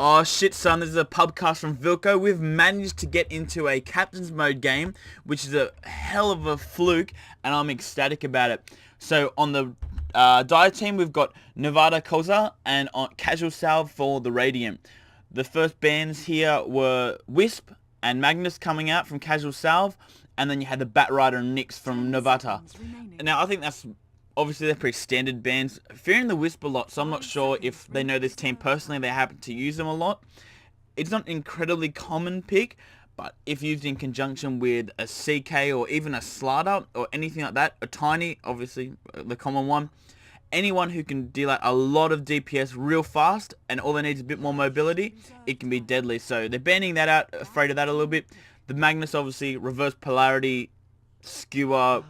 Oh shit son, this is a pubcast from Vilko. We've managed to get into a captain's mode game, which is a hell of a fluke, and I'm ecstatic about it. So on the Dire team, we've got Novata Koza, and on Casual Salve for the Radiant. The first bans here were Wisp and Magnus coming out from Casual Salve, and then you had the Bat Rider and Nyx from Novata. Now I think that's obviously they're pretty standard bans. Fearing the Wisp a lot, so I'm not sure if they know this team personally, they happen to use them a lot. It's not an incredibly common pick, but if used in conjunction with a CK or even a Slider or anything like that, a Tiny, obviously the common one, anyone who can deal out a lot of DPS real fast and all they need is a bit more mobility, it can be deadly. So they're banning that out, afraid of that a little bit. The Magnus obviously, reverse polarity, skewer,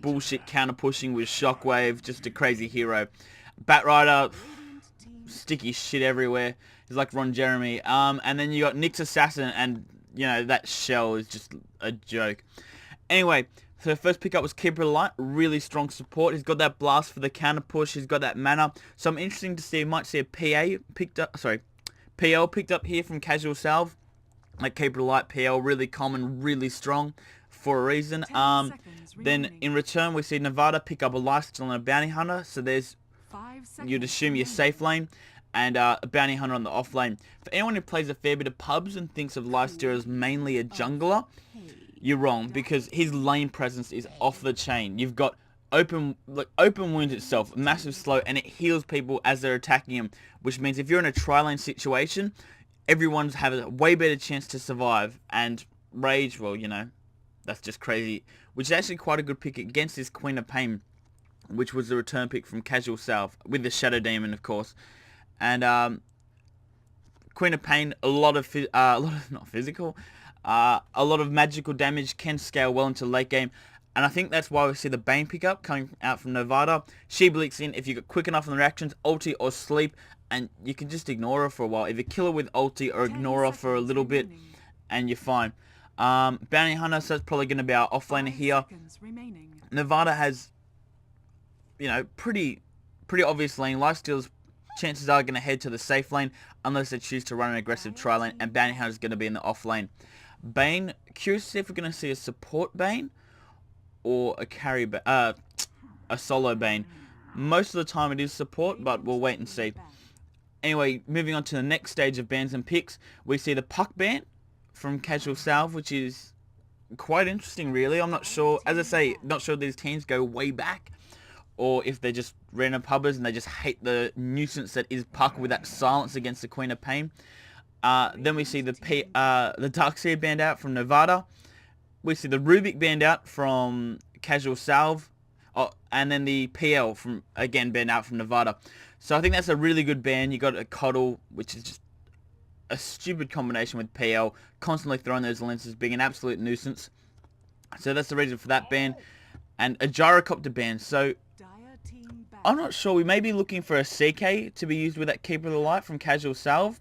bullshit counter pushing with Shockwave, just a crazy hero. Bat Rider, sticky shit everywhere. He's like Ron Jeremy. And then you got Nyx Assassin, and you know that shell is just a joke. Anyway, so first pickup was Keeper of the Light, really strong support. He's got that blast for the counter push. He's got that mana. So I'm interesting to see. Might see a PL picked up here from Casual Salve. Like Keeper of the Light, PL, really common, really strong for a reason. Then in return we see Novata pick up a Lifesteal and a Bounty Hunter. So there's, you'd assume your safe lane, and a Bounty Hunter on the off lane. For anyone who plays a fair bit of pubs and thinks of Lifesteal as mainly a jungler, you're wrong, because his lane presence is off the chain. You've got open wounds itself, massive slow, and it heals people as they're attacking him, which means if you're in a tri-lane situation, everyone's have a way better chance to survive. And Rage, well, you know, that's just crazy, which is actually quite a good pick against this Queen of Pain, which was the return pick from Casual Salve, with the Shadow Demon, of course. And Queen of Pain, a lot of not physical, a lot of magical damage, can scale well into late game, and I think that's why we see the Bane pickup coming out from Novata. She bleaks in if you get quick enough on the reactions, ulti or sleep, and you can just ignore her for a while. Either kill her with ulti or ignore her for a little bit, and you're fine. Bounty Hunter, so that's probably going to be our offlaner here. Novata has, you know, pretty obvious lane. Lifesteal's chances are going to head to the safe lane unless they choose to run an aggressive tri lane, and Bounty Hunter is going to be in the off lane. Bane, curious to see if we're going to see a support Bane or a carry, a solo Bane. Most of the time it is support, but we'll wait and see. Anyway, moving on to the next stage of bans and picks, we see the Puck ban from Casual Salve, which is quite interesting, really. I'm not sure, as I say, not sure these teams go way back, or if they're just random pubbers and they just hate the nuisance that is Puck with that silence against the Queen of Pain. Then we see the Darkseer banned out from Novata. We see the Rubik banned out from Casual Salve. And then the PL from, again, banned out from Novata. So I think that's a really good ban. You got a Coddle, which is just a stupid combination with PL, constantly throwing those lenses, being an absolute nuisance. So that's the reason for that ban. And a Gyrocopter ban. So I'm not sure. We may be looking for a CK to be used with that Keeper of the Light from Casual Salve.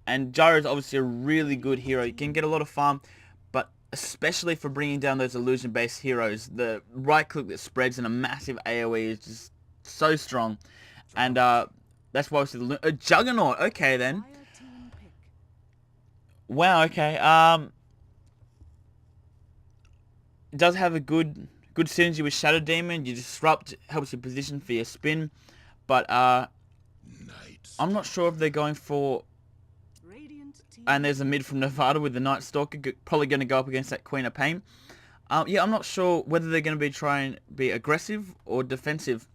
And Gyro is obviously a really good hero. You can get a lot of farm, but especially for bringing down those illusion-based heroes, the right click that spreads in a massive AoE is just so strong. And that's why we see the Juggernaut. Okay then. Wow. Okay. It does have a good synergy with Shadow Demon. You disrupt, helps you position for your spin, but I'm not sure if they're going for. And there's a mid from Novata with the Night Stalker, probably going to go up against that Queen of Pain. Yeah, I'm not sure whether they're going to be trying to be aggressive or defensive.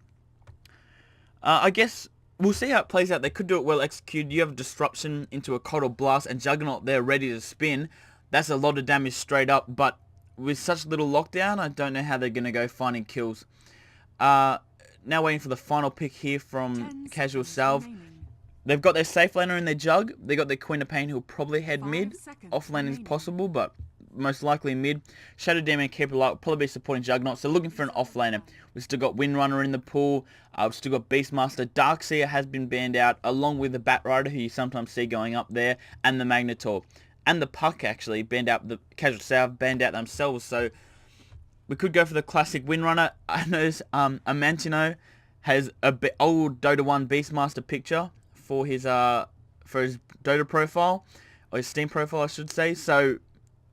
I guess we'll see how it plays out. They could do it well executed. You have Disruption into a Coddle Blast and Juggernaut there ready to spin. That's a lot of damage straight up, but with such little lockdown, I don't know how they're going to go finding kills. Now waiting for the final pick here from Casual Salve. They've got their safe laner in their Jug. They got their Queen of Pain who'll probably head mid. Off lane is possible, but most likely mid. Shadow Demon and Keeper Light will probably be supporting Juggernaut. So looking for an off laner. We've still got Windrunner in the pool. We've still got Beastmaster. Darkseer has been banned out, along with the Bat Rider, who you sometimes see going up there, and the Magnetor. And the Puck actually banned out, the Casual Salve banned out themselves. So we could go for the classic Windrunner. I noticed Amantino has a old Dota 1 Beastmaster picture for his for his Dota profile, or his Steam profile, I should say. So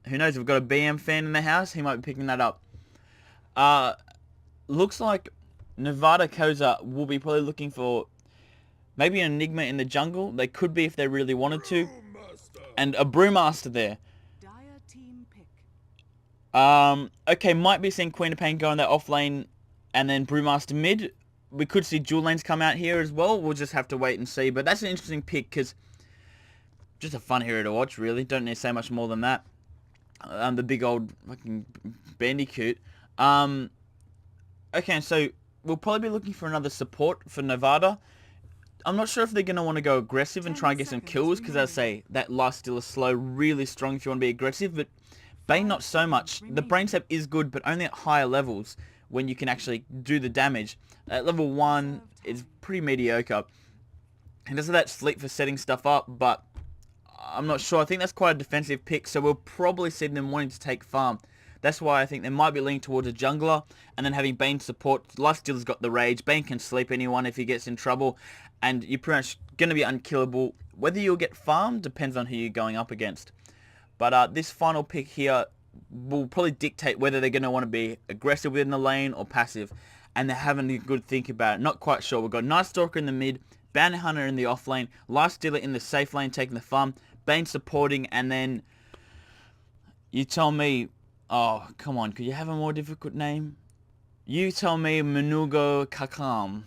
who knows? We've got a BM fan in the house. He might be picking that up. Looks like Novata Koza will be probably looking for maybe an Enigma in the jungle. They could be if they really wanted to. And a Brewmaster there. Okay, might be seeing Queen of Pain go in that off lane and then Brewmaster mid. We could see dual lanes come out here as well. We'll just have to wait and see. But that's an interesting pick because just a fun hero to watch, really. Don't need to say much more than that. The big old fucking bandicoot. Okay, so we'll probably be looking for another support for Novata. I'm not sure if they're going to want to go aggressive and try and get some kills, because as I say, that lifesteal is slow, really strong if you want to be aggressive, but Bane not so much. The brain sap is good, but only at higher levels when you can actually do the damage. At level 1, it's pretty mediocre. He does have that sleep for setting stuff up, but I'm not sure. I think that's quite a defensive pick, so we'll probably see them wanting to take farm. That's why I think they might be leaning towards a jungler, and then having Bane support. Lifesteal's got the rage. Bane can sleep anyone if he gets in trouble, and you're pretty much going to be unkillable. Whether you'll get farmed depends on who you're going up against. But this final pick here will probably dictate whether they're going to want to be aggressive within the lane or passive, and they're having a good think about it. Not quite sure. We've got Night Stalker in the mid, Bounty Hunter in the off lane, Lifestealer in the safe lane taking the farm, Bane supporting, and then you tell me... Oh, come on. Could you have a more difficult name? You tell me Menugo Kakam.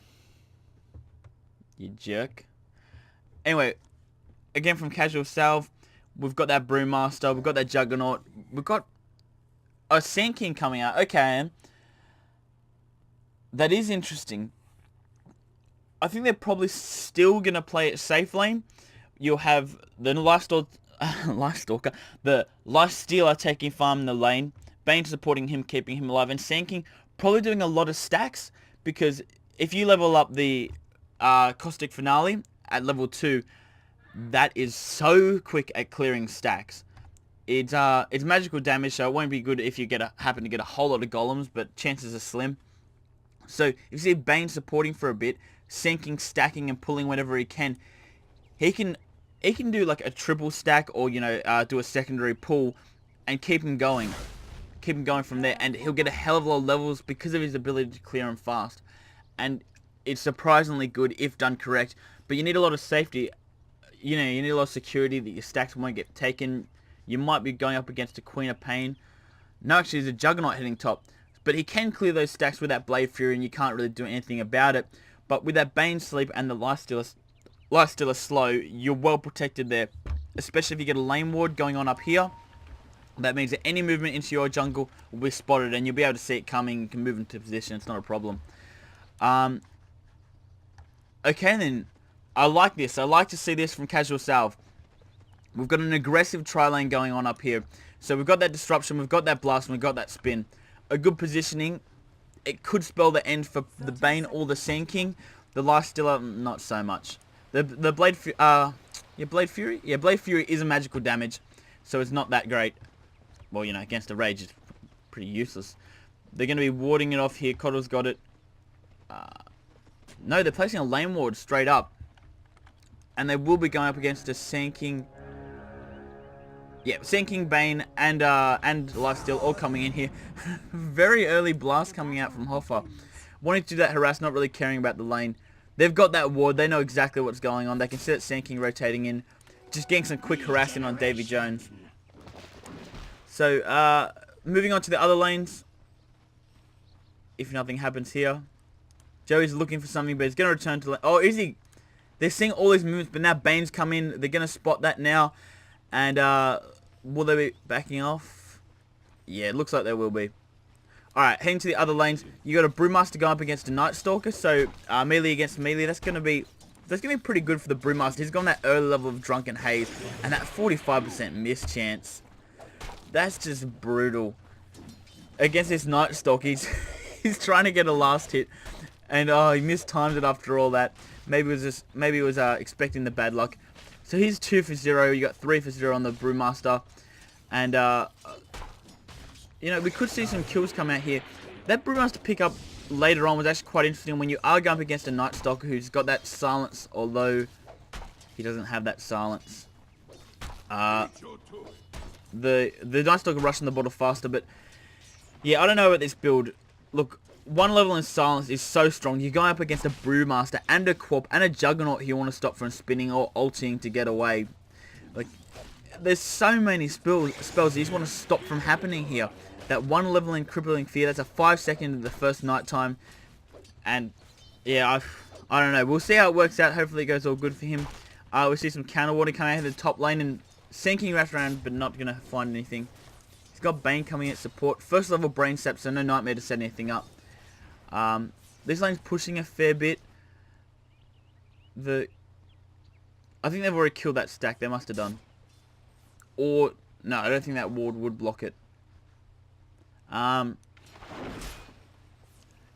You jerk. Anyway, again from Casual Salve, we've got that Brewmaster, we've got that Juggernaut, we've got a Sand King coming out. Okay. That is interesting. I think they're probably still going to play it safe lane. You'll have the Lifestalker, the Lifestealer taking farm in the lane, Bane supporting him, keeping him alive, and Sand King probably doing a lot of stacks, because if you level up the Caustic Finale at level 2, that is so quick at clearing stacks. It's magical damage, so it won't be good if you happen to get a whole lot of golems, but chances are slim. So if you see Bane supporting for a bit, Sand King stacking and pulling whenever he can do like a triple stack, or do a secondary pull and keep him going from there, and he'll get a hell of a lot of levels because of his ability to clear them fast. And it's surprisingly good if done correct, but you need a lot of safety. You need a lot of security that your stacks won't get taken. You might be going up against a Queen of Pain. No, actually there's a Juggernaut hitting top, but he can clear those stacks with that Blade Fury, and you can't really do anything about it. But with that Bane sleep and the Lifestealer slow, you're well protected there, especially if you get a lane ward going on up here. That means that any movement into your jungle will be spotted, and you'll be able to see it coming. You can move into position. It's not a problem. Okay, then. I like this. I like to see this from Casual Salve. We've got an aggressive tri-lane going on up here. So we've got that disruption, we've got that blast, and we've got that spin. A good positioning. It could spell the end for the Bane or the Sand King. The Lifestealer, not so much. The Blade Fury? Yeah, Blade Fury is a magical damage, so it's not that great. Well, against a Rage, it's pretty useless. They're going to be warding it off here. Coddle's got it. No, they're placing a lane ward straight up. And they will be going up against a Sand King. Yeah, Sand King, Bane, and Lifesteal all coming in here. Very early blast coming out from Hoffa. Wanting to do that harass, not really caring about the lane. They've got that ward. They know exactly what's going on. They can see that Sand King rotating in. Just getting some quick harassing on Davy Jones. So, moving on to the other lanes. If nothing happens here. Joey's looking for something, but he's going to return to lane. Oh, is he? They're seeing all these movements, but now Bane's come in. They're going to spot that now. And, will they be backing off? Yeah, it looks like they will be. Alright, heading to the other lanes. You got a Brewmaster going up against a Night Stalker, so melee against melee. That's gonna be pretty good for the Brewmaster. He's got that early level of Drunken Haze, and that 45% miss chance. That's just brutal. Against this Night Stalker, he's trying to get a last hit, and he mistimed it after all that. Maybe it was expecting the bad luck. So he's 2 for 0. You got 3 for 0 on the Brewmaster, and we could see some kills come out here. That Brewmaster pickup later on was actually quite interesting when you are going up against a Night Stalker who's got that silence or low He doesn't have that silence. The Night Stalker rushing the bottle faster, but yeah, I don't know about this build. Look, one level in silence is so strong. You're going up against a Brewmaster and a Quap and a Juggernaut who you want to stop from spinning or ulting to get away. Like, there's so many spells you just want to stop from happening here. That one level in Crippling Fear, that's a 5-second in the first nighttime. And yeah, I don't know. We'll see how it works out. Hopefully it goes all good for him. We see some counter warding coming out of the top lane and sinking right around, but not going to find anything. He's got Bane coming at support. First level Brain Sap, so no Nightmare to set anything up. This lane's pushing a fair bit. I think they've already killed that stack. They must have done. Or, no, I don't think that ward would block it. Yeah,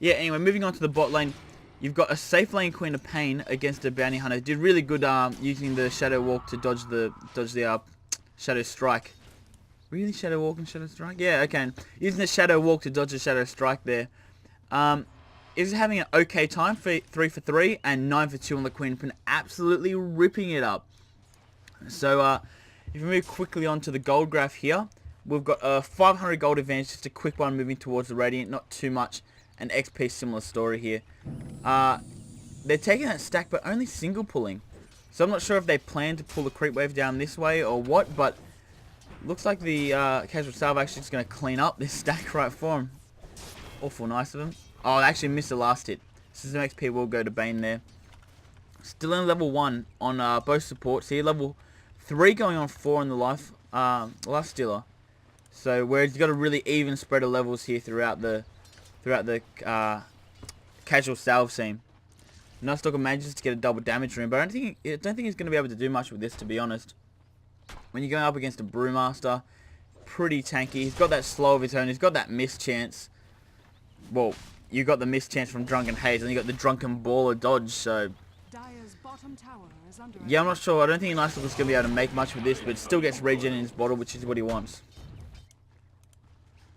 anyway, moving on to the bot lane. You've got a safe lane Queen of Pain against a Bounty Hunter. Did really good using the Shadow Walk to dodge the Shadow Strike. Really? Shadow Walk and Shadow Strike? Yeah, okay. Using the Shadow Walk to dodge the Shadow Strike there. Is having an okay time for 3 for 3 and 9 for 2 on the Queen of Pain. Absolutely ripping it up. So, if we move quickly on to the gold graph here, we've got a 500 gold advantage, just a quick one moving towards the Radiant, not too much. An XP similar story here. They're taking that stack, but only single pulling. So I'm not sure if they plan to pull the creep wave down this way or what, but looks like the casual Salve actually just going to clean up this stack right for him. Awful nice of him. Oh, they actually missed the last hit. So some XP will go to Bane there. Still in level 1 on both supports here. Level 3 going on 4 on the life stealer. So where he's got a really even spread of levels here throughout the casual Salve scene. Night Stalker manages to get a double damage room, but I don't think he's going to be able to do much with this, to be honest. When you're going up against a Brewmaster, pretty tanky. He's got that slow of his own. He's got that miss chance. Well, you got the miss chance from Drunken Haze, and you got the Drunken Baller dodge. So yeah, I'm not sure. I don't think Night Stalker's going to be able to make much with this, but still gets regen in his bottle, which is what he wants.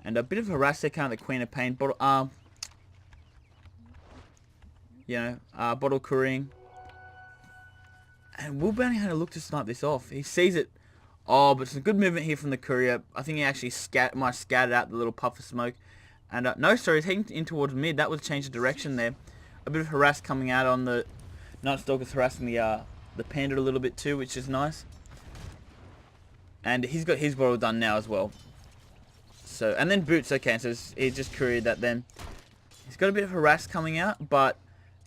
And a bit of harass there, kind of the Queen of Pain bottle. Bottle currying. And will Bounty Hunter look to snipe this off? He sees it. Oh, but some good movement here from the courier. I think he actually might have scattered out the little puff of smoke. And no, sorry, he's heading in towards mid. That was a change of direction there. A bit of harass coming out on the Night Stalker's harassing the Panda a little bit too, which is nice. And he's got his bottle done now as well. So, and then Boots, okay, so he just couriered that then. He's got a bit of harass coming out, but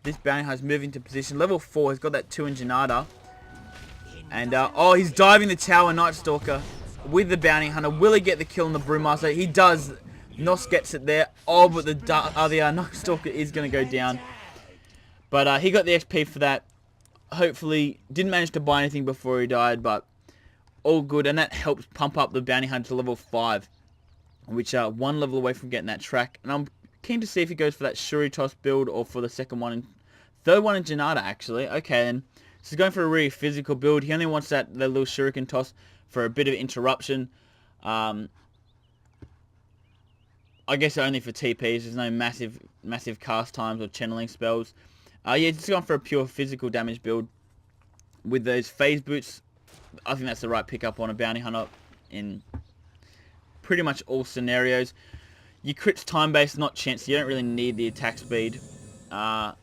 this Bounty Hunter's moving to position. Level 4, he's got that 2 in Janata. And, oh, he's diving the tower, Night Stalker, with the Bounty Hunter. Will he get the kill on the Brewmaster? He does. Nos gets it there. Oh, but the Night Stalker is going to go down. But he got the XP for that. Hopefully, didn't manage to buy anything before he died, but all good. And that helps pump up the Bounty Hunter to level 5. Which are 1 level away from getting that track. And I'm keen to see if he goes for that Shuri Toss build or for the second one and third one in Janata, actually. Okay, then. So he's going for a really physical build. He only wants the little Shuriken Toss for a bit of interruption. I guess only for TPs. There's no massive cast times or channeling spells. Yeah, just going for a pure physical damage build. With those phase boots, I think that's the right pickup on a Bounty Hunter in pretty much all scenarios. Your crit's time-based, not chance. You don't really need the attack speed. And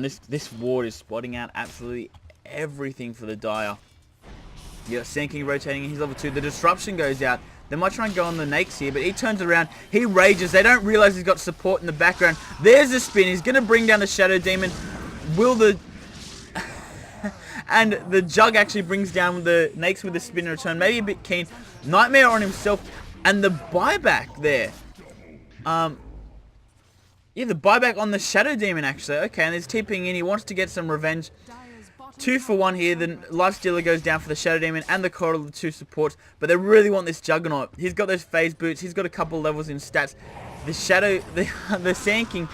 this ward is spotting out absolutely everything for the Dire. You got Sand rotating. He's level 2. The disruption goes out. They might try and go on the Nakes here, but he turns around. He rages. They don't realize he's got support in the background. There's a spin. He's going to bring down the Shadow Demon. Will the... and the Jug actually brings down the Nakes with the spin in return. Maybe a bit keen. Nightmare on himself. And the buyback there. Yeah, the buyback on the Shadow Demon, actually. Okay, and he's TPing in. He wants to get some revenge. 2 for 1 here. The Lifestealer goes down for the Shadow Demon and the Corridor, the 2 supports. But they really want this Juggernaut. He's got those phase boots. He's got a couple levels in stats. The Shadow... The Sand King...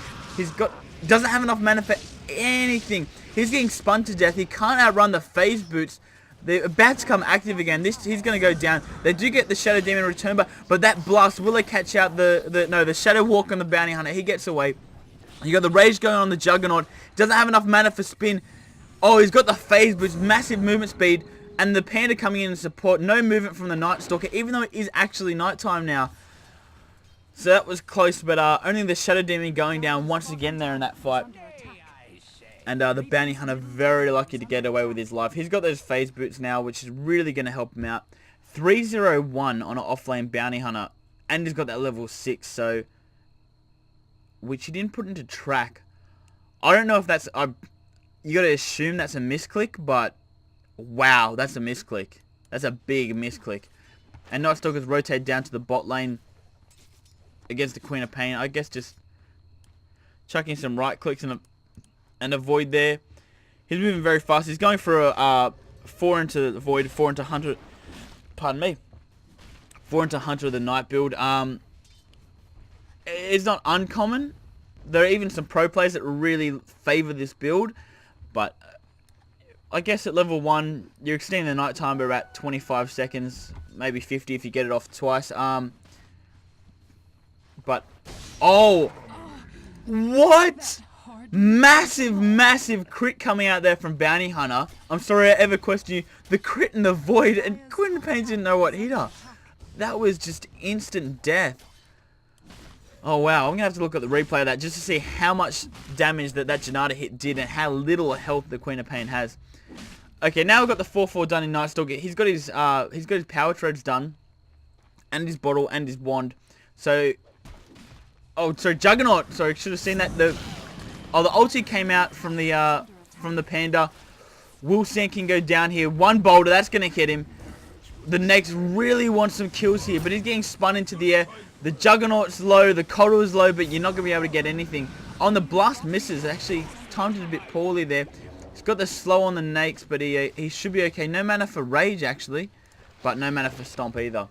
doesn't have enough mana for anything. He's getting spun to death. He can't outrun the phase boots. The bats come active again. He's going to go down. They do get the Shadow Demon return, but that blast, will it catch out the Shadow Walk on the Bounty Hunter? He gets away. You got the Rage going on the Juggernaut. Doesn't have enough mana for spin. Oh, he's got the phase boost, massive movement speed, and the Panda coming in to support. No movement from the Night Stalker, even though it is actually nighttime now. So that was close, but only the Shadow Demon going down once again there in that fight. And the Bounty Hunter very lucky to get away with his life. He's got those phase boots now, which is really going to help him out. 301 on an offlane Bounty Hunter, and he's got that level 6, so which he didn't put into track. I don't know if that's you got to assume that's a misclick, but wow, that's a misclick. That's a big misclick. And Night Stalker's rotate down to the bot lane against the Queen of Pain. I guess just chucking some right clicks and a void there. He's moving very fast. He's going for a 4 into the void, 4 into Hunter. Pardon me. 4 into Hunter of the Night build. It's not uncommon. There are even some pro players that really favour this build, but I guess at level 1 you're extending the night time by about 25 seconds, maybe 50 if you get it off twice. But oh, what? Massive crit coming out there from Bounty Hunter. I'm sorry I ever questioned you. The crit and the void, and Queen of Pain didn't know what hit her. That was just instant death. Oh wow, I'm going to have to look at the replay of that just to see how much damage that Janata hit did and how little health the Queen of Pain has. Okay, now we've got the 4-4 done in Night Stalker. He's got his power treads done, and his bottle and his wand. So, oh, sorry, Juggernaut. Sorry, should have seen that. The ulti came out from the Panda. Wilson can go down here. One boulder, that's going to hit him. The next really wants some kills here, but he's getting spun into the air. The Juggernaut's low, the Coddle is low, but you're not going to be able to get anything. On the blast misses, actually timed it a bit poorly there. He's got the slow on the Nakes, but he should be okay. No mana for Rage, actually, but no mana for Stomp either.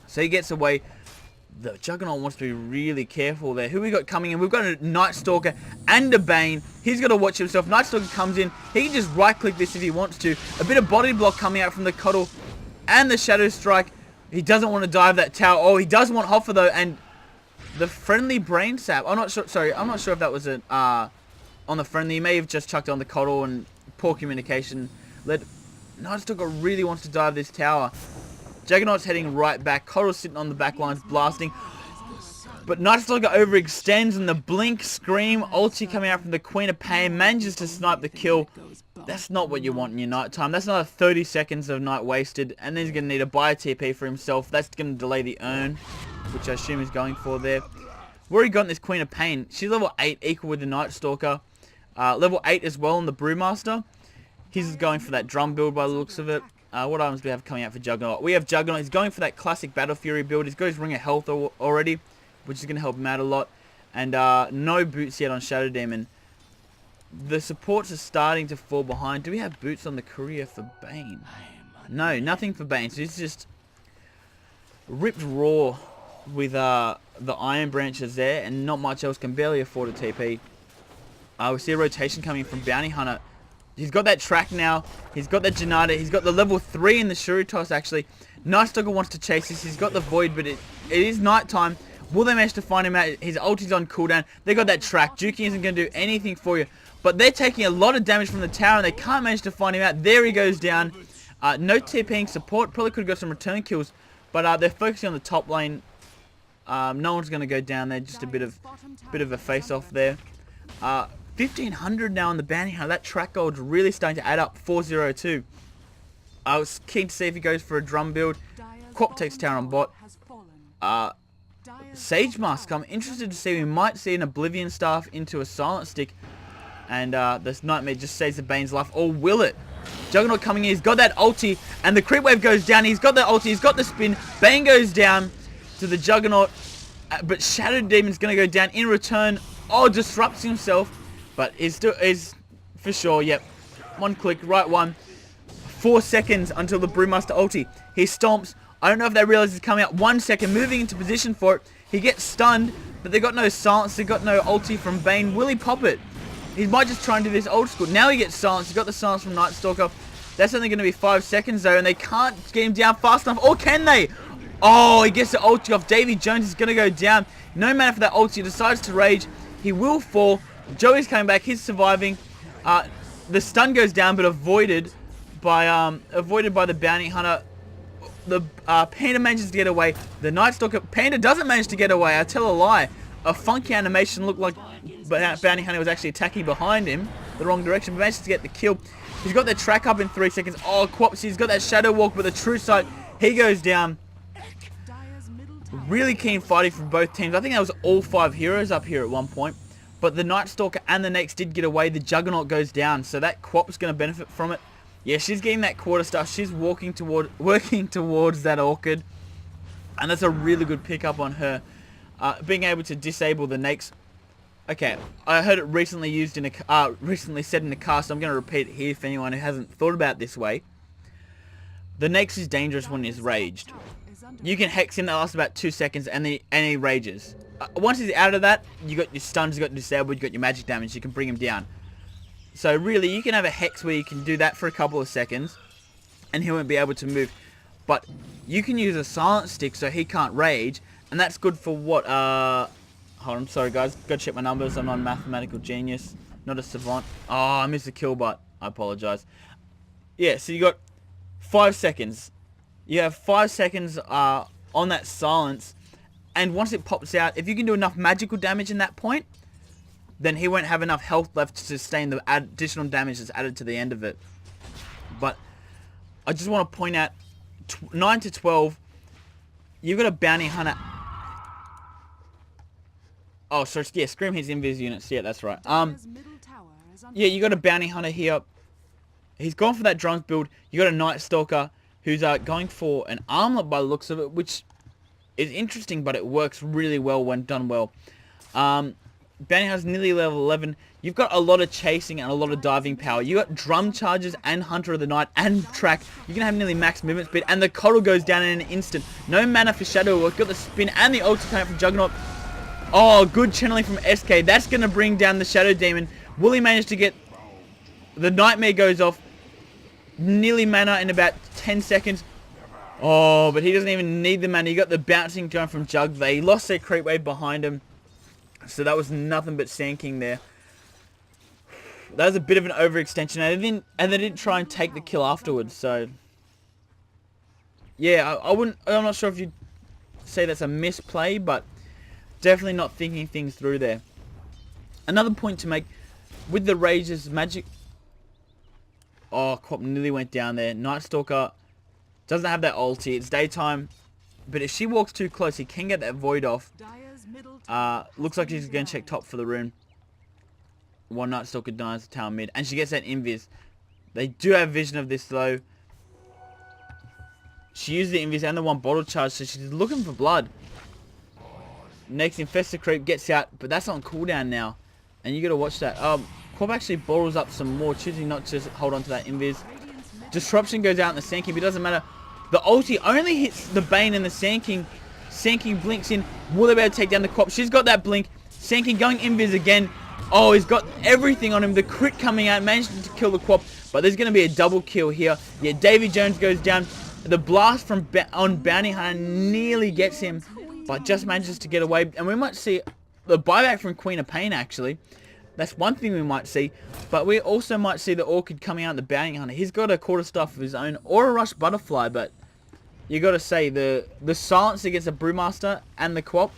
So he gets away. The Juggernaut wants to be really careful there. Who we got coming in? We've got a Night Stalker and a Bane. He's got to watch himself. Night Stalker comes in. He can just right-click this if he wants to. A bit of body block coming out from the Coddle and the Shadow Strike. He doesn't want to dive that tower. Oh, he does want Hoffa though, and the friendly Brain Sap. I'm not sure. Sorry, I'm not sure if that was on the friendly. He may have just chucked on the Coddle, and poor communication led. Night Stalker really wants to dive this tower. Juggernaut's heading right back. Coddle's sitting on the back lines blasting. But Night Stalker overextends, and the Blink, Scream, ulti coming out from the Queen of Pain manages to snipe the kill. That's not what you want in your nighttime. That's another 30 seconds of night wasted. And then he's going to need a bio TP for himself. That's going to delay the urn, which I assume he's going for there. We've already gotten this Queen of Pain. She's level 8, equal with the Night Stalker. Level 8 as well on the Brewmaster. He's going for that drum build by the looks of it. What items do we have coming out for Juggernaut? We have Juggernaut. He's going for that classic Battle Fury build. He's got his Ring of Health already, which is going to help him out a lot. And no boots yet on Shadow Demon. The supports are starting to fall behind. Do we have boots on the courier for Bane? No, nothing for Bane. So he's just ripped raw with the Iron Branches there, and not much else. Can barely afford a TP. We see a rotation coming from Bounty Hunter. He's got that track now. He's got that Janata. He's got the level 3 in the Shuritos, actually. Night Stalker wants to chase this. He's got the Void, but it is nighttime. Will they manage to find him out? His ulti's on cooldown. They got that track. Juki isn't going to do anything for you. But they're taking a lot of damage from the tower, and they can't manage to find him out. There he goes down. No TPing support. Probably could have got some return kills. But they're focusing on the top lane. No one's going to go down there. Just a bit of a face-off there. 1,500 now on the Bounty Hunter. That track gold's really starting to add up. 402. I was keen to see if he goes for a drum build. Quap takes tower on bot. Sage Mask. I'm interested to see. We might see an Oblivion Staff into a Silent Stick. And this Nightmare just saves the Bane's life. Or will it? Juggernaut coming in. He's got that ulti. And the creep wave goes down. He's got that ulti. He's got the spin. Bane goes down to the Juggernaut. But Shadow Demon's going to go down in return. Oh, disrupts himself. But is for sure. Yep. One click. Right one. 4 seconds until the Brewmaster ulti. He stomps. I don't know if they realize he's coming out. 1 second. Moving into position for it. He gets stunned. But they got no silence. They got no ulti from Bane. Will he pop it? He might just try and do this old school. Now he gets silence. He's got the silence from Night Stalker. That's only going to be 5 seconds though. And they can't get him down fast enough. Or can they? Oh, he gets the ulti off. Davy Jones is going to go down. No mana for that ulti. He decides to rage. He will fall. Joey's coming back. He's surviving. the stun goes down, but avoided by the bounty hunter. The Panda manages to get away. The Night Stalker Panda doesn't manage to get away. I tell a lie. A funky animation looked like bounty hunter was actually attacking behind him, the wrong direction. But manages to get the kill. He's got the track up in 3 seconds. Oh, Quops, he's got that shadow walk, but the true sight, he goes down. Really keen fighting from both teams. I think that was all 5 heroes up here at one point. But the Night Stalker and the Nex did get away. The Juggernaut goes down, so that Quop's going to benefit from it. Yeah, she's getting that quarter stuff. She's working towards that Orchid. And that's a really good pickup on her. Being able to disable the Nex. Okay, I heard it recently used in recently said in the cast. I'm going to repeat it here for anyone who hasn't thought about it this way. The Nex is dangerous when he's raged. You can hex him, that lasts about 2 seconds, and he rages. Once he's out of that, you got your stuns, you got your disabled, you got your magic damage. You can bring him down. So really, you can have a hex where you can do that for a couple of seconds, and he won't be able to move. But you can use a silent stick so he can't rage, and that's good for what? Hold on, sorry guys, gotta check my numbers. I'm not a mathematical genius, not a savant. Oh, I missed the kill, but I apologize. Yeah, so you got 5 seconds. You have 5 seconds on that silence, and once it pops out, if you can do enough magical damage in that point, then he won't have enough health left to sustain the additional damage that's added to the end of it. But I just want to point out, 9 to 12, you've got a bounty hunter. Oh, sorry, yeah, Scream his invis units. Yeah, that's right. Yeah, you got a bounty hunter here. He's gone for that drones build. You got a Night Stalker who's going for an armlet by the looks of it, which is interesting, but it works really well when done well. Bounty Hunter's nearly level 11. You've got a lot of chasing and a lot of diving power. You got drum charges and Hunter of the Night and track. You can have nearly max movement speed, and the Coddle goes down in an instant. No mana for Shadow Walk. Got the spin and the ulti coming from Juggernaut. Oh, good channeling from SK. That's going to bring down the Shadow Demon. Will he manage to get... The Nightmare goes off. Nearly mana in about 10 seconds. Oh, but he doesn't even need the mana. You got the bouncing going from Jug there. He lost their creep wave behind him. So that was nothing but Sand King there. That was a bit of an overextension. And they didn't try and take the kill afterwards. So, yeah, I'm not sure if you'd say that's a misplay, but definitely not thinking things through there. Another point to make, with the Rage's magic... Oh, Quop nearly went down there. Night Stalker doesn't have that ulti. It's daytime. But if she walks too close, he can get that void off. Looks like she's going to check top for the rune. One Night Stalker dies to tower mid. And she gets that invis. They do have vision of this though. She used the invis and the one bottle charge. So she's looking for blood. Next, Infestor Creep gets out. But that's on cooldown now. And you got to watch that. Quop actually bottles up some more, choosing not to hold on to that invis. Disruption goes out in the Sand King, but it doesn't matter. The ulti only hits the Bane and the Sand King. Sand King blinks in. Will they be able to take down the Quop? She's got that blink. Sand King going invis again. Oh, he's got everything on him. The crit coming out, managed to kill the Quop, but there's going to be a double kill here. Yeah, Davy Jones goes down. The blast from on Bounty Hunter nearly gets him, but just manages to get away. And we might see the buyback from Queen of Pain, actually. That's one thing we might see, but we also might see the Orchid coming out the Bounty Hunter. He's got a quarterstaff of his own, or a Rush Butterfly, but you got to say the silence against the Brewmaster and the Quop,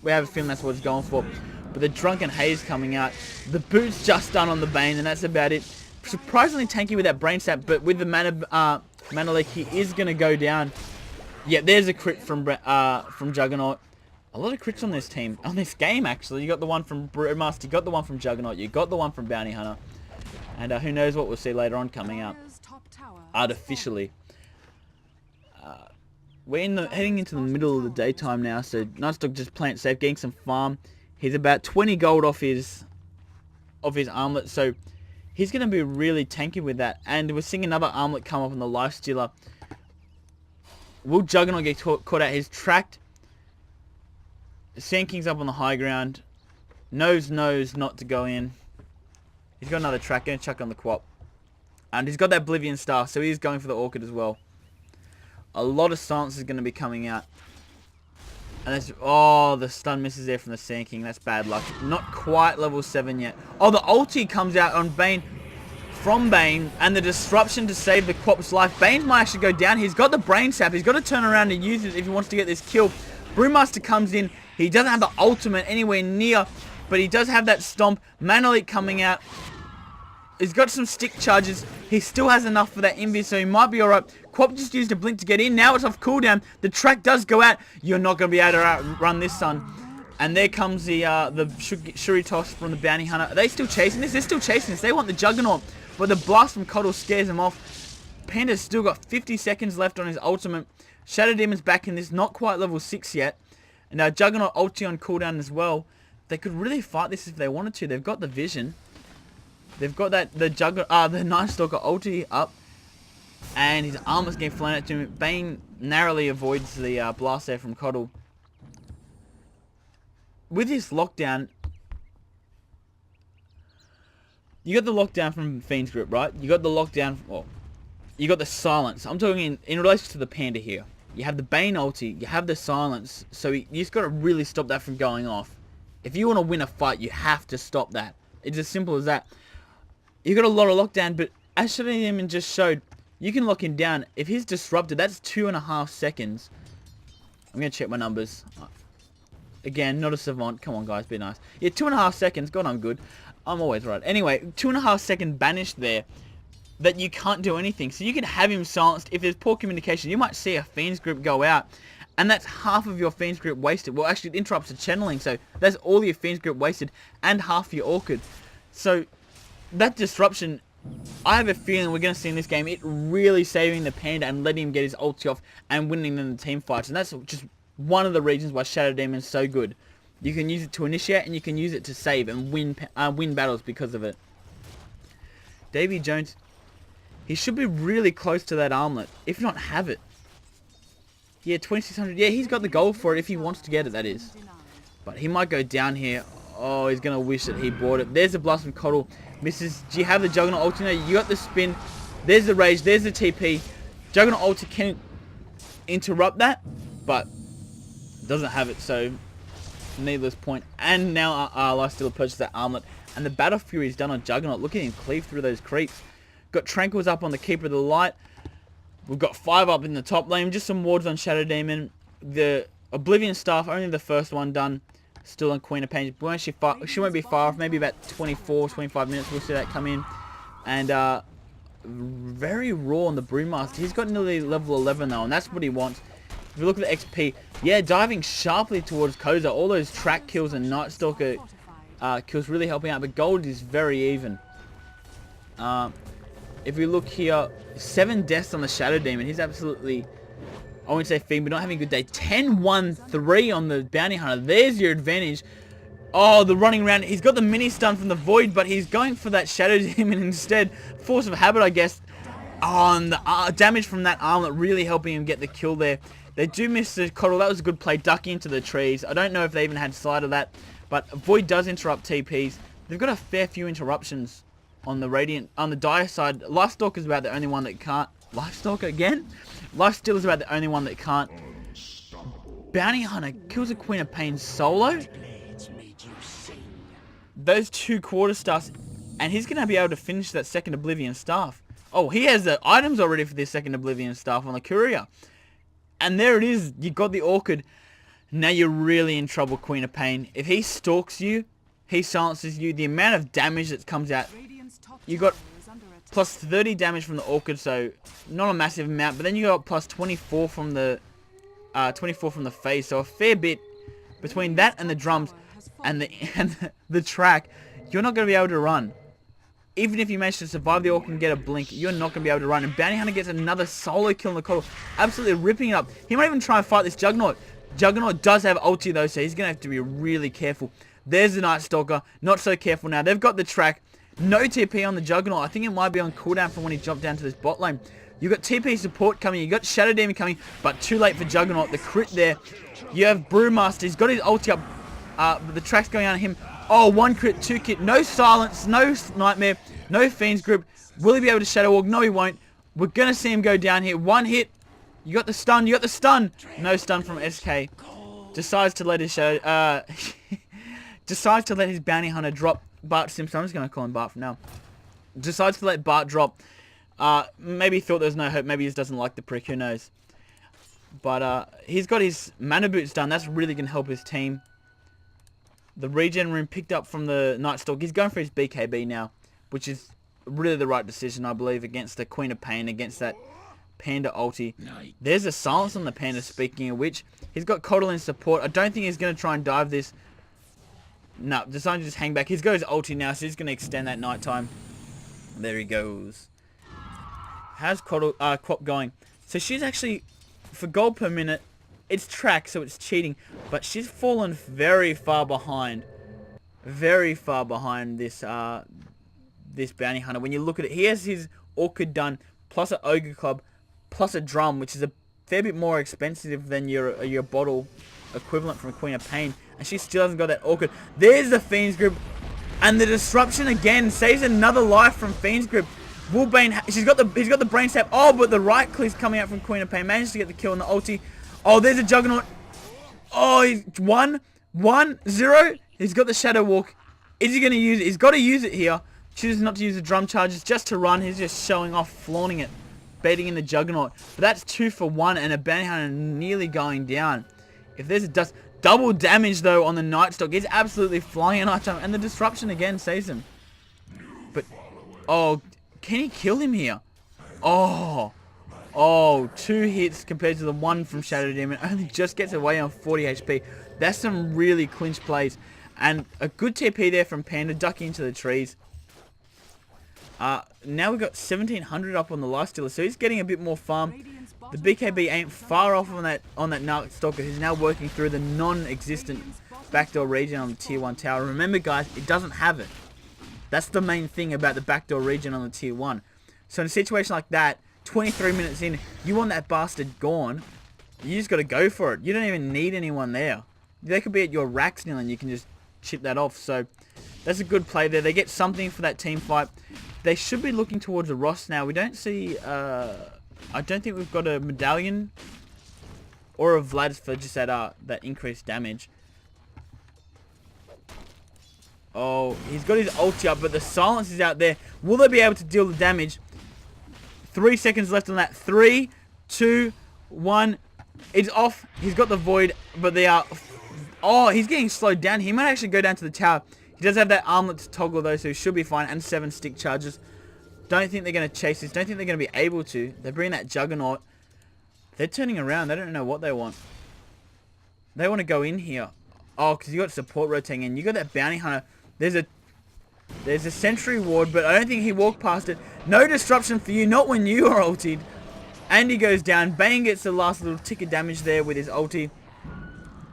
we have a feeling that's what he's going for. But the Drunken Haze coming out, the boot's just done on the Bane, and that's about it. Surprisingly tanky with that Brain Sap, but with the mana leak, he is going to go down. Yeah, there's a crit from Juggernaut. A lot of crits on this team, on this game actually. You got the one from Brewmaster, you got the one from Juggernaut, you got the one from Bounty Hunter. And who knows what we'll see later on coming out. Artificially. We're heading into the middle of the daytime now, so Night Stalker just playing it safe, getting some farm. He's about 20 gold off his armlet, so he's going to be really tanky with that. And we're seeing another armlet come up on the Lifestealer. Will Juggernaut get caught out? He's tracked. Sand King's up on the high ground. Knows not to go in. He's got another track. Going to chuck on the Quop. And he's got that Oblivion Star, so he's going for the Orchid as well. A lot of silence is going to be coming out. And that's... Oh, the stun misses there from the Sand King. That's bad luck. Not quite level 7 yet. Oh, the ulti comes out on Bane. from Bane and the disruption to save the Quap's life. Bane might actually go down. He's got the brain sap. He's got to turn around and use it if he wants to get this kill. Brewmaster comes in. He doesn't have the ultimate anywhere near, but he does have that stomp. Manolete coming out. He's got some stick charges. He still has enough for that invis, so he might be alright. Quap just used a blink to get in. Now it's off cooldown. The track does go out. You're not going to be able to outrun this, son. And there comes the Shuri toss from the bounty hunter. Are they still chasing this? They're still chasing this. They want the Juggernaut. But the blast from Coddle scares him off. Panda's still got 50 seconds left on his ultimate. Shadow Demon's back in this. Not quite level 6 yet. And now Juggernaut ulti on cooldown as well. They could really fight this if they wanted to. They've got the vision. They've got the Night Stalker ulti up. And his armor's getting flown at him. Bane narrowly avoids the blast there from Coddle. With this lockdown, you got the lockdown from Fiend's Grip, right? You got the lockdown, well, you got the silence. I'm talking in relation to the Panda here. You have the Bane ulti, you have the silence, so you just got to really stop that from going off. If you want to win a fight, you have to stop that. It's as simple as that. You got a lot of lockdown, but as Shadow Demon just showed, you can lock him down. If he's disrupted, that's 2.5 seconds. I'm going to check my numbers. Again, not a savant. Come on, guys, be nice. Yeah, 2.5 seconds. God, I'm good. I'm always right. Anyway, 2.5 second banished there that you can't do anything. So you can have him silenced. If there's poor communication, you might see a Fiend's Grip go out, and that's half of your Fiend's Grip wasted. Well, actually, it interrupts the channeling, so that's all your Fiend's Grip wasted, and half your Orchid. So that disruption, I have a feeling we're going to see in this game it really saving the Panda and letting him get his ulti off and winning them the team fights. And that's just one of the reasons why Shadow Demon is so good. You can use it to initiate and you can use it to save and win battles because of it. Davy Jones, he should be really close to that armlet, if not have it. Yeah, 2600. Yeah, he's got the gold for it if he wants to get it, that is. But he might go down here. Oh, he's going to wish that he bought it. There's the blast from Coddle. Misses. Do you have the Juggernaut ulti? You got the spin. There's the rage. There's the TP. Juggernaut ulti can interrupt that, but doesn't have it, so needless point. And now Lifestealer purchased that armlet. And the Battle Fury is done on Juggernaut. Look at him cleave through those creeps. Got Tranquils up on the Keeper of the Light. We've got 5 up in the top lane. Just some wards on Shadow Demon. The Oblivion Staff, only the first one done. Still on Queen of Pain. She won't be far off. Maybe about 24, 25 minutes. We'll see that come in. And very raw on the Brewmaster. He's got nearly level 11 though, and that's what he wants. If you look at the XP, yeah, diving sharply towards Koza. All those track kills and Night Stalker kills really helping out. But gold is very even. If we look here, 7 deaths on the Shadow Demon. He's absolutely, I wouldn't say fiend, but not having a good day. 10-1-3 on the Bounty Hunter. There's your advantage. Oh, the running around. He's got the mini stun from the Void, but he's going for that Shadow Demon instead. Force of habit, I guess. Oh, and the damage from that armlet really helping him get the kill there. They do miss the Coddle. That was a good play. Ducking into the trees. I don't know if they even had sight of that, but Void does interrupt TPs. They've got a fair few interruptions on the Radiant. On the Dire side, Lifestalker is about the only one that can't. Lifestalker again? Lifesteal is about the only one that can't. Bounty Hunter kills a Queen of Pain solo. Those 2 quarterstaffs, and he's going to be able to finish that second Oblivion Staff. Oh, he has the items already for this second Oblivion Staff on the Courier. And there it is. You got the Orchid. Now you're really in trouble, Queen of Pain. If he stalks you, he silences you. The amount of damage that comes out, you got plus 30 damage from the Orchid, so not a massive amount. But then you got plus 24 from the phase, so a fair bit between that and the drums and the track. You're not going to be able to run. Even if you manage to survive the Orc and get a blink, you're not going to be able to run. And Bounty Hunter gets another solo kill on the Coddle. Absolutely ripping it up. He might even try and fight this Juggernaut. Juggernaut does have ulti though, so he's going to have to be really careful. There's the Night Stalker. Not so careful now. They've got the track. No TP on the Juggernaut. I think it might be on cooldown from when he jumped down to this bot lane. You got TP support coming. You got Shadow Demon coming, but too late for Juggernaut. The crit there. You have Brewmaster. He's got his ulti up. The track's going on him. Oh, 1 crit, 2 kit. No silence. No Nightmare. No Fiend's Grip. Will he be able to Shadow Walk? No, he won't. We're going to see him go down here. 1 hit. You got the stun. You got the stun. No stun from SK. Decides to let his decides to let his Bounty Hunter drop Bart Simpson. I'm just going to call him Bart for now. decides to let Bart drop. Maybe he thought there was no hope. Maybe he just doesn't like the prick. Who knows? But he's got his mana boots done. That's really going to help his team. The regen room picked up from the Night Stalk. He's going for his BKB now, which is really the right decision, I believe, against the Queen of Pain, against that Panda ulti. There's a silence on the Panda, speaking of which. He's got Coddle in support. I don't think he's going to try and dive this. No, decided to just hang back. He's got his ulti now, so he's going to extend that nighttime. There he goes. How's Quap going? So she's actually, for gold per minute, it's track, so it's cheating. But she's fallen very far behind. Very far behind this this bounty hunter. When you look at it, he has his Orchid done, plus an Ogre Club, plus a drum, which is a fair bit more expensive than your bottle equivalent from Queen of Pain. And she still hasn't got that Orchid. There's the Fiend's Grip. And the disruption again saves another life from Fiend's Grip. Wolbane, he's got the brain stab. Oh, but the right click's coming out from Queen of Pain. Managed to get the kill on the ulti. Oh, there's a Juggernaut. Oh, he's 1-0. He's got the Shadow Walk. Is he going to use it? He's got to use it here. Chooses not to use the drum charges, just to run. He's just showing off, flaunting it, baiting in the Juggernaut. But that's 2 for 1, and a bounty hunter nearly going down. If there's a dust, double damage though on the Night Stalk. He's absolutely flying at nighttime, and the disruption again saves him. But oh, can he kill him here? Oh, 2 hits compared to the 1 from Shadow Demon. Only just gets away on 40 HP. That's some really clinch plays, and a good TP there from Panda, ducking into the trees. Now we've got 1700 up on the Lifestealer, so he's getting a bit more farm. The BKB ain't far off on that Night Stalker, who's now working through the non-existent backdoor region on the tier 1 tower. Remember guys, it doesn't have it. That's the main thing about the backdoor region on the tier 1. So in a situation like that, 23 minutes in, you want that bastard gone, you just got to go for it. You don't even need anyone there. They could be at your racks now and you can just chip that off. So that's a good play there. They get something for that team fight. They should be looking towards a Ross now. We don't see, I don't think we've got a Medallion or a Vlad for just that increased damage. Oh, he's got his ulti up, but the silence is out there. Will they be able to deal the damage? 3 seconds left on that. 3, 2, 1. It's off. He's got the Void, but they are... Oh, he's getting slowed down. He might actually go down to the tower. He does have that armlet to toggle though, so he should be fine. And 7 stick charges. Don't think they're going to chase this. Don't think they're going to be able to. They bring that Juggernaut. They're turning around. They don't know what they want. They want to go in here. Oh, because you got support rotating in. You got that bounty hunter. There's a sentry ward, but I don't think he walked past it. No disruption for you. Not when you are ultied. And he goes down. Bane gets the last little tick of damage there with his ulti.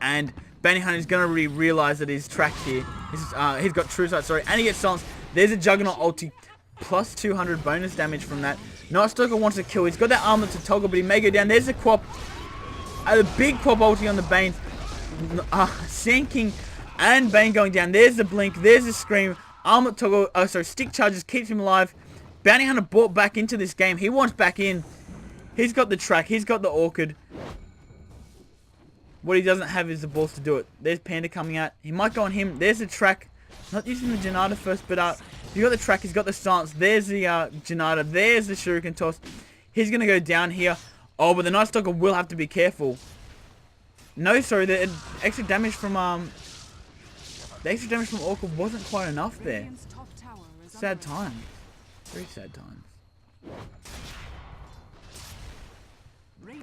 And bounty hunter's going to realize that he's tracked here. He's got true sight, sorry. And he gets silenced. There's a Juggernaut ulti. Plus 200 bonus damage from that. Night Stalker wants to kill. He's got that armor to toggle, but he may go down. There's a Quap. A big Quap ulti on the Bane. Sand King and Bane going down. There's the blink. There's the scream. Armor toggle. Oh, sorry. Stick charges keeps him alive. Bounty Hunter brought back into this game. He wants back in. He's got the track. He's got the Orchid. What he doesn't have is the balls to do it. There's Panda coming out. He might go on him. There's the track. Not using the Janata first, but he's got the track. He's got the stance. There's the Janata. There's the Shuriken toss. He's going to go down here. Oh, but the Night Stalker will have to be careful. No, sorry. The extra damage from Orchid wasn't quite enough there. Sad times. Very sad times.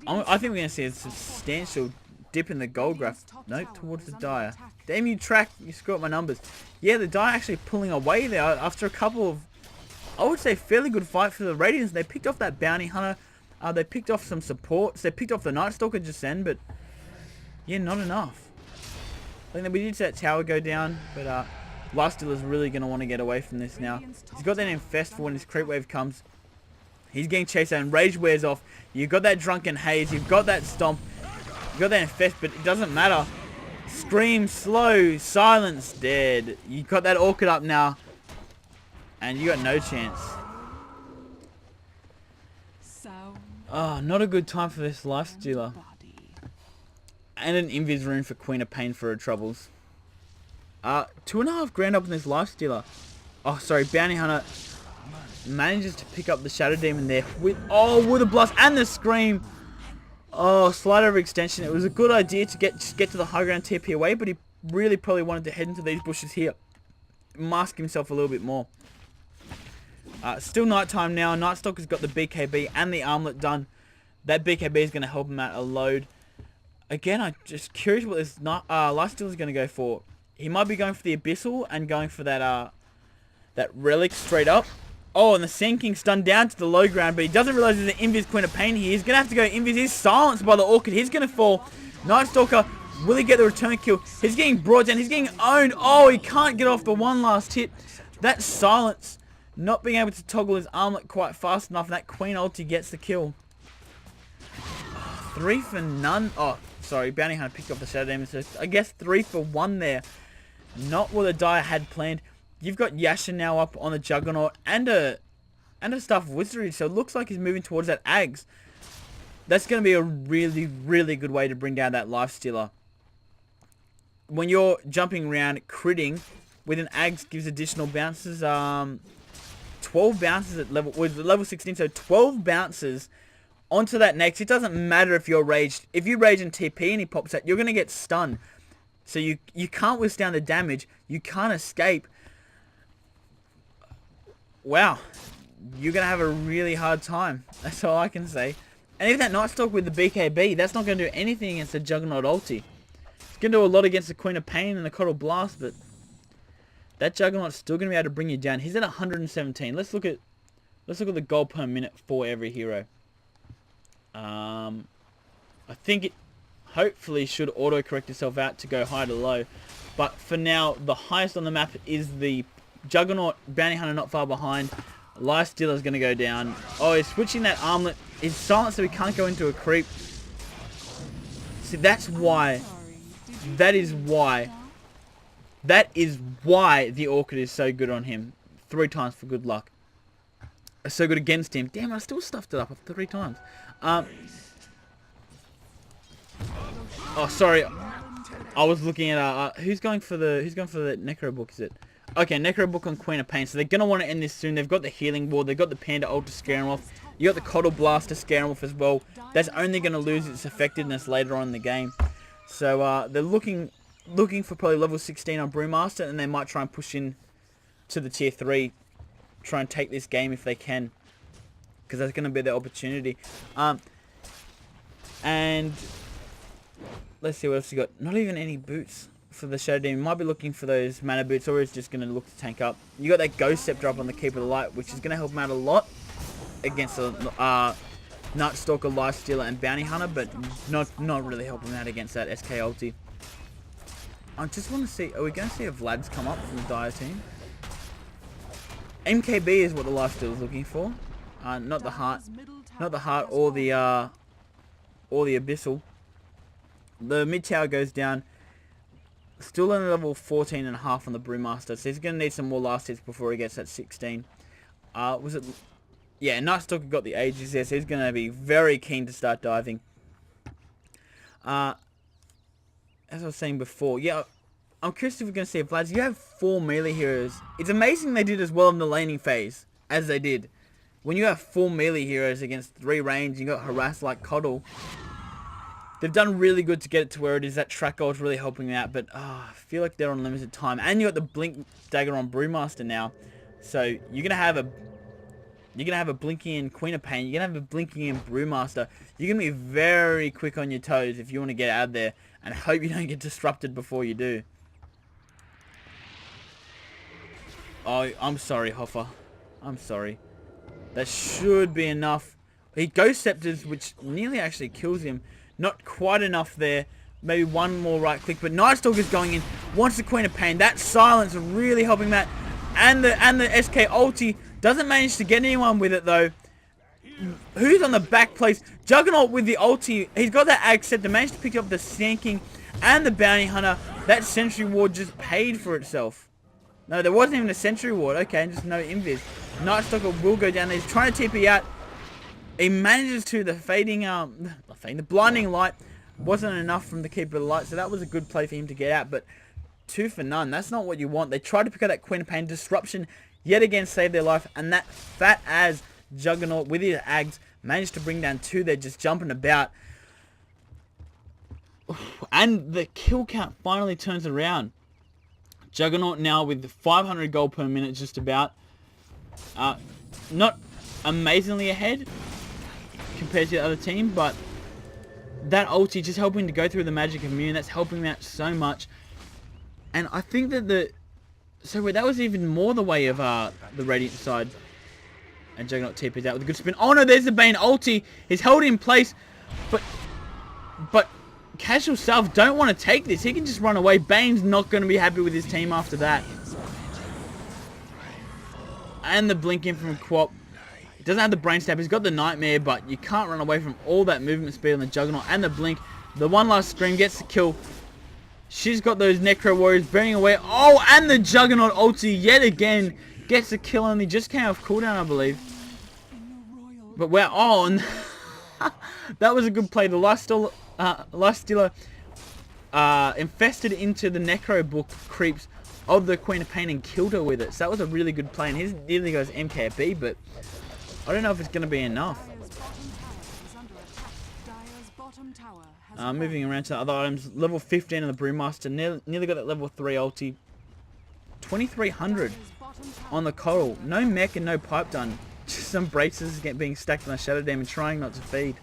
I think we're going to see a substantial dip in the gold graph. Nope, towards the Dire. Damn you, track. You screw up my numbers. Yeah, the Dire actually pulling away there after a couple of, I would say, fairly good fight for the Radiants. They picked off that Bounty Hunter. They picked off some supports. They picked off the Night Stalker just then, but yeah, not enough. I think that we did see that tower go down, but Lifestealer's really going to want to get away from this now. He's got that Infest for when his creep wave comes. He's getting chased out and Rage wears off. You've got that Drunken Haze. You've got that Stomp. You've got that Infest, but it doesn't matter. Scream, slow, silence, dead. You got that Orchid up now. And you got no chance. Oh, not a good time for this Lifestealer. And an Invis rune for Queen of Pain for her troubles. 2.5 grand up in this Lifestealer. Oh, sorry, Bounty Hunter. manages to pick up the Shadow Demon there with a blast and the scream. Oh, slight overextension. It was a good idea to get to the high ground TP away, but he really probably wanted to head into these bushes here, mask himself a little bit more. Still nighttime now. Nightstalker's got the BKB and the armlet done. That BKB is going to help him out a load. Again, I'm just curious what this Lifesteal is going to go for. He might be going for the Abyssal and going for that Relic straight up. Oh, and the Sand King's stunned down to the low ground, but he doesn't realize there's an Invis Queen of Pain here. He's going to have to go Invis. He's silenced by the Orchid. He's going to fall. Nightstalker, will he get the return kill? He's getting brought down. He's getting owned. Oh, he can't get off the one last hit. That silence, not being able to toggle his armlet quite fast enough, and that Queen ulti gets the kill. 3 for none. Oh, sorry. Bounty Hunter picked up the Shadow Demon. So I guess 3 for 1 there. Not what the Dire had planned. You've got Yasha now up on the Juggernaut and a Staff of Wizardry, so it looks like he's moving towards that Ags. That's going to be a really, really good way to bring down that Lifestealer. When you're jumping around, critting with an Ags gives additional bounces. 12 bounces at level 16, so 12 bounces onto that next. It doesn't matter if you're raged. If you rage in TP and he pops out, you're going to get stunned. So you can't withstand the damage. You can't escape. Wow, you're going to have a really hard time. That's all I can say. And even that Nightstalk with the BKB, that's not going to do anything against the Juggernaut ulti. It's going to do a lot against the Queen of Pain and the Coddle Blast, but that Juggernaut's still going to be able to bring you down. He's at 117. Let's look at the gold per minute for every hero. I think it hopefully should auto-correct itself out to go high to low. But for now, the highest on the map is the Juggernaut. Bounty Hunter not far behind. Lifestealer is going to go down. Oh, he's switching that armlet. He's silenced so he can't go into a creep. See, that's why. That is why the Orchid is so good on him. 3 times for good luck. So good against him. Damn, I still stuffed it up 3 times. Oh, sorry. I was looking at who's going for the Necro Book, is it? Okay, Necro Book on Queen of Pain. So they're gonna want to end this soon. They've got the Healing Ward, they've got the Panda ult to scare him off. You got the Coddle Blast to scare him off as well. That's only gonna lose its effectiveness later on in the game. So they're looking for probably level 16 on Brewmaster, and they might try and push in to the tier 3, try and take this game if they can, because that's gonna be their opportunity. And let's see what else you got. Not even any boots for the Shadow Demon. Might be looking for those mana boots, or is just going to look to tank up. You got that Ghost Scepter up on the Keeper of the Light, which is going to help him out a lot against the Nightstalker, Lifestealer, and Bounty Hunter, but not really helping him out against that SK ulti. I just want to see, are we going to see a Vlad's come up from the Dire team? MKB is what the Lifestealer is looking for, not the heart or the Abyssal. The mid tower goes down. Still on level 14.5 on the Brewmaster, so he's going to need some more last hits before he gets that 16. Was it? Yeah, Nightstalker got the ages there, so he's going to be very keen to start diving. As I was saying before, yeah, I'm curious if we're going to see Vlads. You have 4 melee heroes. It's amazing they did as well in the laning phase as they did. When you have 4 melee heroes against 3 range, you got harass like Coddle. They've done really good to get it to where it is. That track goal is really helping out, but I feel like they're on limited time. And you got the Blink Dagger on Brewmaster now, so you're gonna have a Blinky and Queen of Pain. You're gonna have a Blinky and Brewmaster. You're gonna be very quick on your toes if you want to get out of there, and hope you don't get disrupted before you do. Oh, I'm sorry, Hoffa. I'm sorry. That should be enough. He Ghost Scepters, which nearly actually kills him. Not quite enough there. Maybe one more right click, but Nightstalker's going in. Wants the Queen of Pain. That silence really helping that. And the SK ulti doesn't manage to get anyone with it though. Who's on the back place? Juggernaut with the ulti. He's got that Accept. Managed to pick up the Sand King and the Bounty Hunter. That Sentry Ward just paid for itself. No, there wasn't even a Sentry Ward. Okay, just no invis. Nightstalker will go down there. He's trying to TP out. He manages to the Blinding Light wasn't enough from the Keeper of the Light, so that was a good play for him to get out, but 2 for none. That's not what you want. They tried to pick up that Queen of Pain disruption. yet again saved their life, and that fat ass Juggernaut with his Ags managed to bring down 2. They're just jumping about. And the kill count finally turns around. Juggernaut now with 500 gold per minute just about. Not amazingly ahead compared to the other team, but that ulti just helping to go through the magic immune. That's helping out so much. And I think that that was even more the way of the Radiant side. And Juggernaut TP's out with a good spin. Oh no, there's the Bane ulti. He's held in place, but Casual Self don't want to take this. He can just run away. Bane's not going to be happy with his team after that. And the blink in from Quap. He doesn't have the brain stab. He's got the Nightmare, but you can't run away from all that movement speed on the Juggernaut and the blink. The one last scream gets the kill. She's got those Necro Warriors burning away. Oh, and the Juggernaut ulti yet again gets the kill, and he just came off cooldown, I believe. But we're on. That was a good play. The Lifestealer infested into the Necro book creeps of the Queen of Pain and killed her with it. So that was a really good play. And his nearly goes MKB, but I don't know if it's going to be enough. Moving around to the other items. Level 15 of the Brewmaster. Nearly got that level 3 ulti. 2300 on the Coral. No mech and no pipe done. Just some braces being stacked on a Shadow Demon, trying not to feed.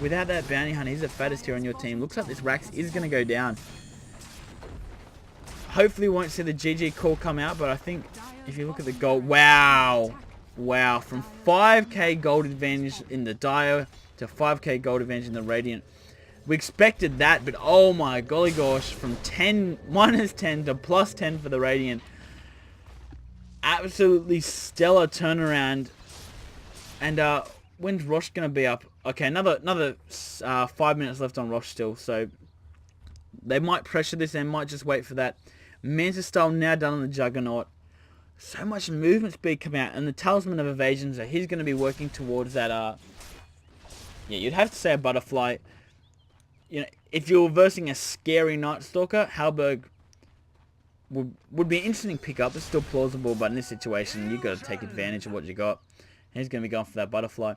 Without that bounty hunter, he's the fattest here on your team. Looks like this Rax is going to go down. Hopefully we won't see the GG call come out, but I think if you look at the gold, wow, from 5k gold advantage in the Dio to 5k gold advantage in the Radiant. We expected that, but oh my golly gosh, from -10 to +10 for the Radiant. Absolutely stellar turnaround. And when's Rosh gonna be up? Okay, another 5 minutes left on Rosh still, so they might pressure this and might just wait for that. Manta style now done on the Juggernaut. So much movement speed coming out, and the Talisman of Evasion, so he's gonna be working towards that. Yeah, you'd have to say a Butterfly. You know, if you're versing a scary Night Stalker, Halberg would be an interesting pickup. It's still plausible, but in this situation, you've got to take advantage of what you got. He's going to be going for that Butterfly.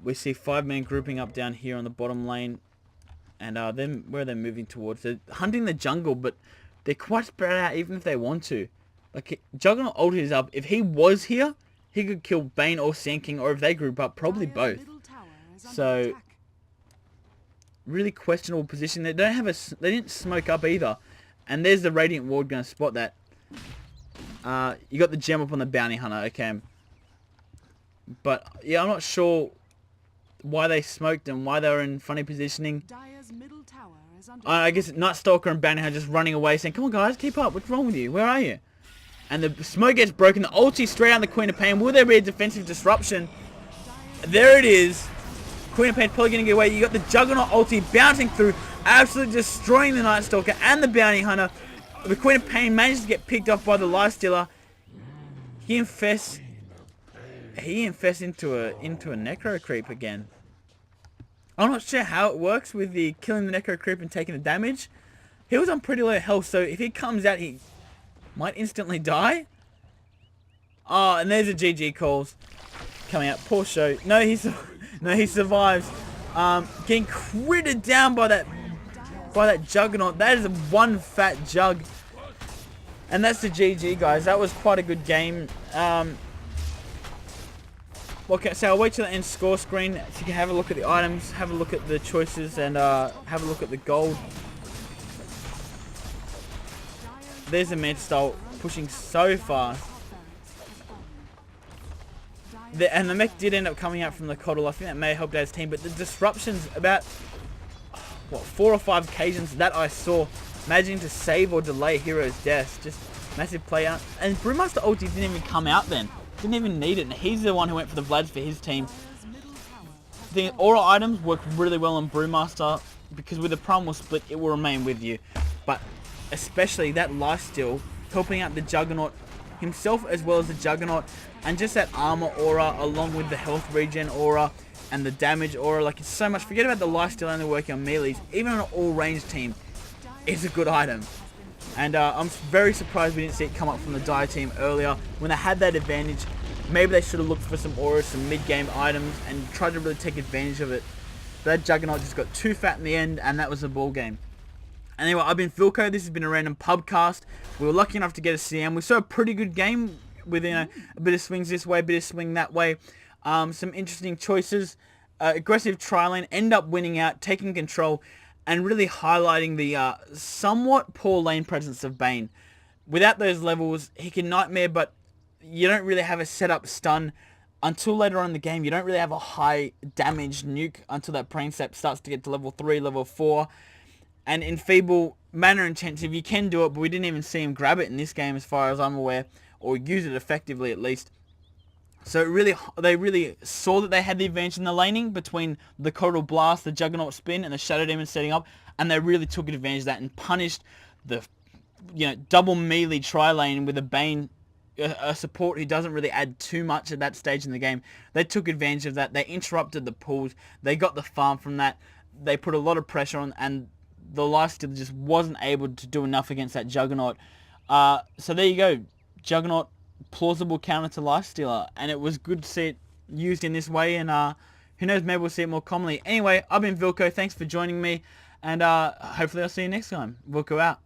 We see 5-man grouping up down here on the bottom lane. And then where they're moving towards. They're hunting the jungle, but they're quite spread out even if they want to. Like, Juggernaut ulti is up. If he was here, he could kill Bane or Sand King, or if they group up, probably both. So, really questionable position. They don't have they didn't smoke up either. And there's the Radiant Ward going to spot that. You got the gem up on the Bounty Hunter, okay. But, yeah, I'm not sure why they smoked and why they were in funny positioning. I guess Night Stalker and Bounty Hunter just running away saying, come on guys, keep up, what's wrong with you? Where are you? And the smoke gets broken, the ulti straight on the Queen of Pain. Will there be a defensive disruption? There it is. Queen of Pain probably going to get away. You got the Juggernaut ulti bouncing through, absolutely destroying the Night Stalker and the Bounty Hunter. The Queen of Pain manages to get picked off by the Lifestealer. He infests into a Necro Creep again. I'm not sure how it works with the killing the Necro Creep and taking the damage. He was on pretty low health, so if he comes out, he might instantly die. Oh, and there's a GG calls coming out. Poor show. No, he survives. Getting critted down by that Juggernaut. That is one fat jug. And that's the GG, guys. That was quite a good game. Okay, so I'll wait till the end score screen so you can have a look at the items, have a look at the choices, and have a look at the gold. There's the Manta style pushing so fast. And the mech did end up coming out from the Coddle. I think that may have helped out his team, but the disruptions about, what, 4 or 5 occasions that I saw managing to save or delay heroes' deaths. Just massive play out. And Brewmaster ulti didn't even come out then. Didn't even need it, and he's the one who went for the Vlads for his team. The aura items work really well on Brewmaster, because with the Primal Split, it will remain with you. But especially that lifesteal, helping out the Juggernaut himself as well as the Juggernaut, and just that armor aura along with the health regen aura and the damage aura. Like, it's so much. Forget about the lifesteal only working on melees. Even on an all-range team, it's a good item. And I'm very surprised we didn't see it come up from the Dire team earlier. When they had that advantage, maybe they should have looked for some auras, some mid-game items, and tried to really take advantage of it. But that Juggernaut just got too fat in the end, and that was the ball game. Anyway, I've been Vilko. This has been a random pubcast. We were lucky enough to get a CM. We saw a pretty good game with, you know, a bit of swings this way, a bit of swing that way. Some interesting choices. Aggressive tri-lane, end up winning out, taking control, and really highlighting the somewhat poor lane presence of Bane. Without those levels, he can nightmare, but you don't really have a setup stun until later on in the game. You don't really have a high damage nuke until that brain step starts to get to level 3, level 4. And in Feeble, mana intensive, you can do it, but we didn't even see him grab it in this game as far as I'm aware, or use it effectively at least. So they really saw that they had the advantage in the laning between the Corridor Blast, the Juggernaut Spin, and the Shadow Demon setting up, and they really took advantage of that and punished the, you know, double melee tri-lane with a Bane, a support who doesn't really add too much at that stage in the game. They took advantage of that. They interrupted the pulls. They got the farm from that. They put a lot of pressure on, and the Lifestealer just wasn't able to do enough against that Juggernaut. So there you go. Juggernaut, plausible counter to Lifestealer, and it was good to see it used in this way, and who knows, maybe we'll see it more commonly. Anyway, I've been Vilko. Thanks for joining me, and hopefully I'll see you next time. Vilko out.